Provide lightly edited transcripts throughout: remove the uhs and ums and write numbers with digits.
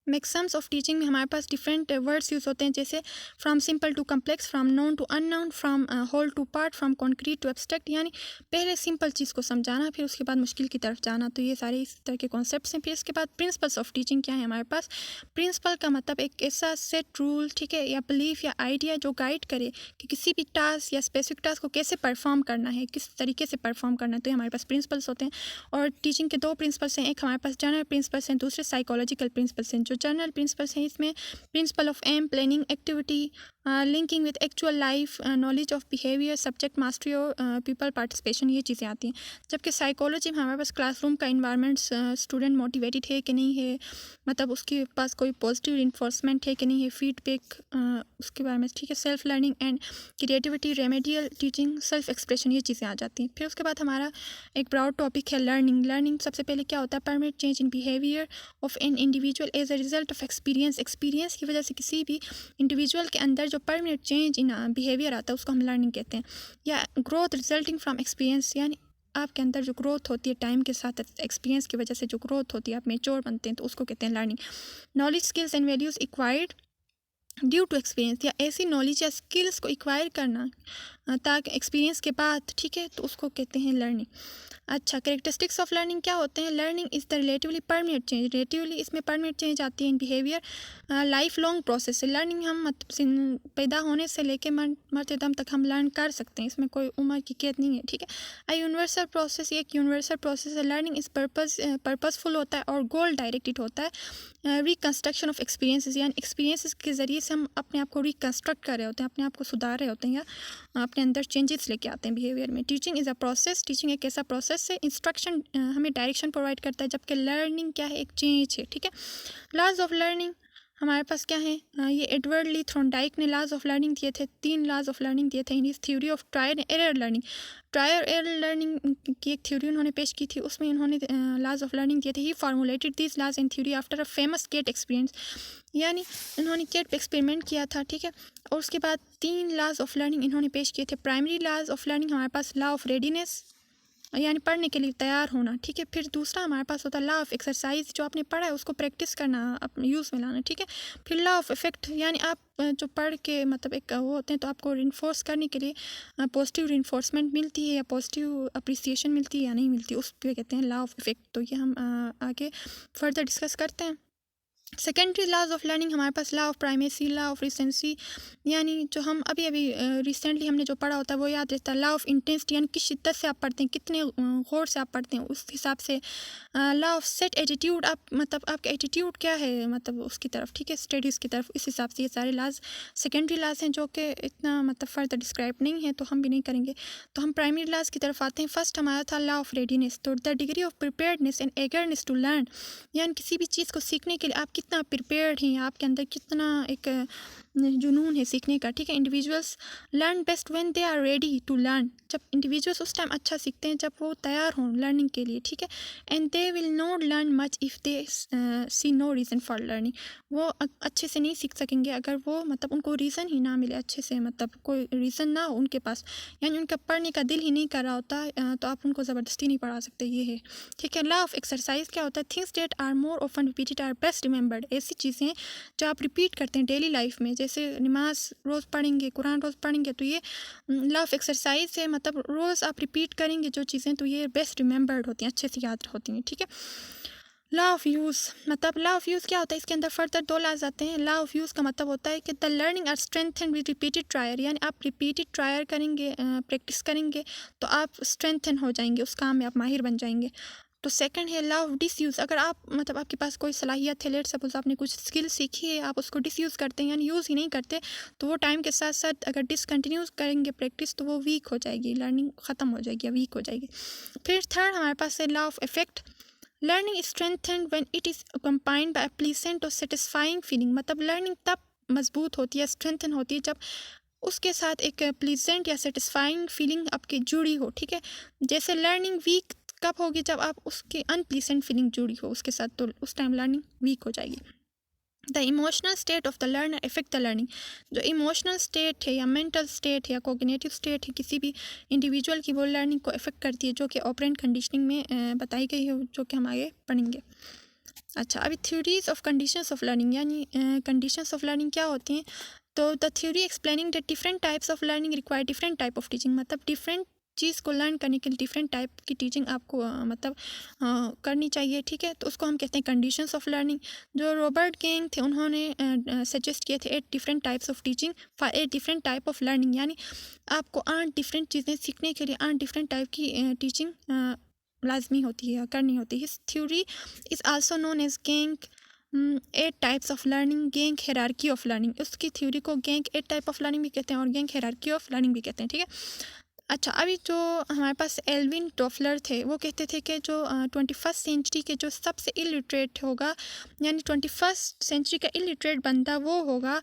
मैक्सम्स of teaching में हमारे पास different words use होते हैं, जैसे from simple to complex, from known to unknown, from whole to part, from concrete to abstract. यानी पहले सिंपल चीज़ को समझाना, फिर उसके बाद मुश्किल की तरफ जाना। तो ये सारे इस तरह के कॉन्सेप्ट्स हैं। फिर इसके बाद प्रिंसिपल्स ऑफ टीचिंग क्या है हमारे पास। प्रिंसिपल का मतलब एक ऐसा सेट रूल, ठीक है, या बिलीफ या आइडिया जो गाइड करे कि किसी भी टास्क या स्पेसिफिक टास्क को कैसे परफॉर्म करना है, किस तरीके से परफॉर्म करना है। तो ये हमारे पास प्रिंसिपल्स होते हैं। और टीचिंग के दो प्रिंसिपल्स हैं, एक हमारे पास जनरल प्रिंसिपल्स हैं, दूसरे साइकोलॉजिकल प्रिंसिपल्स हैं। जो जनरल प्रिंसिपल्स हैं इसमें principle of aim, planning, activity, linking with actual life, knowledge of behaviour, subject mastery और पीपल पार्टिसिपेशन, ये चीज़ें आती हैं। जबकि साइकोलॉजी में हमारे पास क्लासरूम का इन्वायरमेंट, स्टूडेंट मोटिवेटेड है कि नहीं है, मतलब उसके पास कोई पॉजिटिव इन्फोर्समेंट है कि नहीं है, फीडबैक उसके बारे में, ठीक है, self learning and creativity, remedial teaching, self expression, ये चीज़ें आ जाती हैं। फिर उसके बाद हमारा एक ब्रॉड टॉपिक है लर्निंग। लर्निंग सबसे पहले क्या होता है, permanent change in behaviour of an individual as a result of experience. Experience की वजह से किसी भी इंडिविजुअल के अंदर जो परमानेंट चेंज इन बिहेवियर आता है उसको हम लर्निंग कहते हैं। या ग्रोथ रिजल्टिंग फ्रॉम एक्सपीरियंस, यानी आपके अंदर जो ग्रोथ होती है टाइम के साथ, एक्सपीरियंस की वजह से जो ग्रोथ होती है, आप मेच्योर बनते हैं, तो उसको कहते हैं learning. Knowledge, skills and values acquired due to experience, या ऐसी नॉलेज या स्किल्स को एक्वायर करना ताकि एक्सपीरियंस के बाद, ठीक है, तो उसको कहते हैं लर्निंग। अच्छा, कैरेक्टरिस्टिक्स ऑफ लर्निंग क्या होते हैं। Learning is the relatively permanent change, relatively इसमें परमानेंट चेंज आती है in behaviour, life long process है। लर्निंग हम पैदा होने से लेके मरते दम तक हम लर्न कर सकते हैं, इसमें कोई उम्र की कैद नहीं है, ठीक है। अ यूनिवर्सल प्रोसेस, ये एक यूनिवर्सल प्रोसेस है। लर्निंग इस पर्पसफुल होता है और गोल डायरेक्टेड होता है। रिकन्स्ट्रक्शन ऑफ एक्सपीरियंसेस, यानी एक्सपीरियंसेस के ज़रिए से हम अपने आप को रिकन्स्ट्रक्ट कर रहे होते हैं, अपने आप को सुधार रहे होते हैं, या अपने अंदर चेंजेस लेके आते हैं बिहेवियर में। Teaching is a process, teaching एक ऐसा प्रोसेस है। इंस्ट्रक्शन हमें डायरेक्शन प्रोवाइड करता है, जबकि लर्निंग क्या है, एक चेंज है, ठीक है। लॉज ऑफ लर्निंग हमारे पास क्या है, ये एडवर्ड ली थ्रोनडाइक ने लॉज ऑफ लर्निंग दिए थे, 3 लॉज ऑफ लर्निंग दिए थे इन इस theory of trial error learning. Trial error learning की एक थ्योरी उन्होंने पेश की थी, उसमें उन्होंने लॉज ऑफ लर्निंग दिए थे। He formulated this laws in theory after a famous cat experience, यानी इन्होंने केट पे एक्सपेरिमेंट किया था, ठीक है। और उसके बाद 3 लॉज ऑफ लर्निंग इन्होंने पेश किए थे। प्राइमरी लॉज ऑफ लर्निंग हमारे पास लॉ ऑफ रेडीनेस, यानी पढ़ने के लिए तैयार होना, ठीक है। फिर दूसरा हमारे पास होता है लॉ ऑफ एक्सरसाइज, जो आपने पढ़ा है उसको प्रैक्टिस करना, अपने यूज़ में लाना, ठीक है। फिर लॉ ऑफ इफेक्ट, यानी आप जो पढ़ के मतलब एक वो होते हैं, तो आपको रिइंफोर्स करने के लिए पॉजिटिव रिइंफोर्समेंट मिलती है या पॉजिटिव अप्रिसिएशन मिलती है या नहीं मिलती, उस पर कहते हैं लॉ ऑफ इफेक्ट। तो ये हम आगे फर्दर डिस्कस करते हैं। सेकेंडरी लॉज ऑफ लर्निंग हमारे पास law of primacy, law of recency, यानी जो हम अभी रिसेंटली हमने जो पढ़ा होता है वो याद रहता है। लॉ ऑफ इंटेंसिटी, यानी किस शिद्दत से आप पढ़ते हैं, कितने गौर से आप पढ़ते हैं, उस हिसाब से। लॉ ऑफ सेट एटीट्यूड, आप मतलब आपका एटीट्यूड क्या है, मतलब उसकी तरफ, ठीक है, स्टडीज़ की तरफ, इस हिसाब से। ये सारे लॉज सेकेंडरी लॉज हैं, जो कि इतना मतलब फर्दर डिस्क्राइब नहीं है, तो हम भी नहीं करेंगे। तो हम प्राइमरी लॉज की तरफ आते हैं। फर्स्ट हमारा था लॉ ऑफ रेडीनेस, तो the degree of preparedness and eagerness to learn, यानी किसी भी चीज़ को सीखने के लिए आप कितना प्रिपेयर्ड हैं, आपके अंदर कितना एक जुनून है सीखने का, ठीक है। Individuals learn best when they are ready to learn, जब इंडिविजुअल्स उस टाइम अच्छा सीखते हैं जब वो तैयार हों लर्निंग के लिए, ठीक है। And they will not learn much if they see no reason for learning, वो अच्छे से नहीं सीख सकेंगे अगर वो मतलब उनको रीज़न ही ना मिले अच्छे से, मतलब कोई रीज़न ना हो उनके पास, यानी उनका पढ़ने का दिल ही नहीं कर रहा होता, तो आप उनको ज़बरदस्ती नहीं पढ़ा सकते, ये है, ठीक है। लॉ ऑफ एक्सरसाइज क्या होता है, things that are more often repeated are best remembered, ऐसी चीज़ें जो आप रिपीट करते हैं डेली लाइफ में, जैसे नमाज रोज़ पढ़ेंगे, कुरान रोज़ पढ़ेंगे, तो ये लॉ ऑफ एक्सरसाइज है, मतलब रोज़ आप रिपीट करेंगे जो चीज़ें, तो ये बेस्ट रिमेंबर्ड होती हैं, अच्छे से याद होती हैं, ठीक है। लॉ ऑफ यूज़, मतलब लॉ ऑफ यूज़ क्या होता है, इसके अंदर फर्दर 2 लॉज आते हैं। लॉ ऑफ यूज़ का मतलब होता है कि the learning are strengthen with repeated trial, यानी आप रिपीटेड ट्रायल करेंगे, प्रैक्टिस करेंगे, तो आप स्ट्रेंथन हो जाएंगे, उस काम में आप माहिर बन जाएंगे। तो सेकंड है लॉ ऑफ डिसयूज़, अगर आप मतलब आपके पास कोई सलाहियत है, लेट सपोज आपने कुछ स्किल सीखी है, आप उसको डिसयूज़ करते हैं, यानी यूज़ ही नहीं करते, तो वो टाइम के साथ साथ अगर डिसकंटिन्यूज करेंगे प्रैक्टिस, तो वो वीक हो जाएगी, लर्निंग ख़त्म हो जाएगी या वीक हो जाएगी। फिर थर्ड हमारे पास है law of effect, learning is strengthened when it is combined by pleasant और सेटिस्फाइंग फीलिंग, मतलब लर्निंग तब मजबूत होती है, स्ट्रेंथन होती है, जब उसके साथ एक प्लीजेंट या सेटिस्फाइंग फीलिंग आपकी जुड़ी हो, ठीक है। जैसे लर्निंग वीक कब होगी, जब आप उसकी अनप्लीजेंट फीलिंग जुड़ी हो उसके साथ, तो उस टाइम लर्निंग वीक हो जाएगी। The emotional state of the learner effect the learning, जो इमोशनल स्टेट है या मेंटल स्टेट है या कोग्निटिव स्टेट है किसी भी इंडिविजुअल की, वो लर्निंग को इफेक्ट करती है, जो कि ऑपरेंट कंडीशनिंग में बताई गई है, जो कि हम आगे पढ़ेंगे। अच्छा, अभी theories of conditions of learning, यानी कंडीशंस ऑफ लर्निंग क्या होती हैं? तो the theory explaining the different types of learning require different type of teaching, मतलब डिफरेंट चीज़ को लर्न करने के लिए डिफरेंट टाइप की टीचिंग आपको करनी चाहिए, ठीक है। तो उसको हम कहते हैं कंडीशंस ऑफ लर्निंग। जो रॉबर्ट गेंग थे, उन्होंने सजेस्ट किए थे 8 different types of teaching for 8 different type of learning, यानी आपको 8 डिफरेंट चीज़ें सीखने के लिए 8 डिफरेंट टाइप की टीचिंग लाजमी होती है, करनी होती है। His theory is also known as Gagne 8 types of learning, Gagne hierarchy of learning. उसकी थ्योरी को गेंग 8 टाइप ऑफ लर्निंग भी कहते हैं और गेंग हायरार्की ऑफ लर्निंग भी कहते हैं, ठीक है। अच्छा, अभी जो हमारे पास एल्विन टोफलर थे, वो कहते थे कि जो 21st सेंचुरी के जो सबसे इलिटरेट होगा, यानी 21st सेंचुरी का इलिटरेट बंदा वो होगा,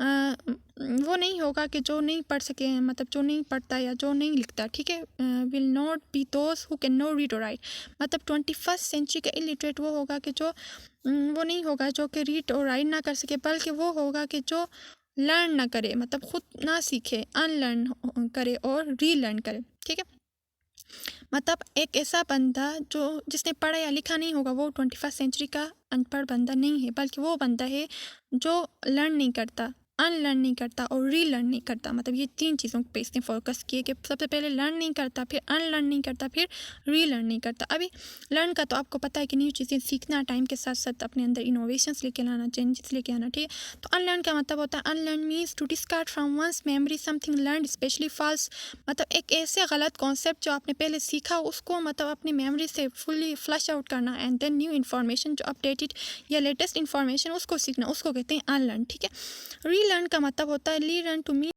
वो नहीं होगा कि जो नहीं पढ़ सके, मतलब जो नहीं पढ़ता या जो नहीं लिखता, ठीक है। Will not be those who can no read और राइट, मतलब 21st सेंचुरी का इलिटरेट वो होगा कि जो वो नहीं होगा जो कि रीड और राइट ना कर सके, बल्कि वो होगा कि जो लर्न ना करे, मतलब खुद ना सीखे, अनलर्न करे और रीलर्न करे, ठीक है। मतलब एक ऐसा बंदा जो जिसने पढ़ा या लिखा नहीं होगा, वो 21st सेंचुरी का अनपढ़ बंदा नहीं है, बल्कि वो बंदा है जो लर्न नहीं करता, अनलर्न नहीं करता और रीलर्न नहीं करता। मतलब ये 3 चीज़ों पे इसने फोकस किए कि सबसे पहले लर्न नहीं करता, फिर अनलर्न नहीं करता, फिर रीलर्न नहीं करता। अभी लर्न का तो आपको पता है कि न्यू चीज़ें सीखना, टाइम के साथ साथ अपने अंदर इनोवेशंस लेके लाना, चेंजेस लेके आना, ठीक है। तो अनलर्न का मतलब होता है, unlearn means to discard from one's memory something learn specially false, मतलब एक ऐसे गलत कॉन्सेप्ट जो आपने पहले सीखा उसको मतलब अपनी मेमोरी से फुल्ली फ्लश आउट करना, एंड देन न्यू इन्फॉर्मेशन जो अपडेटेड या लेटेस्ट इन्फॉर्मेशन उसको सीखना, उसको कहते हैं अनलर्न, ठीक है। रीलर्न का मतलब होता है रीलर्न टू मीन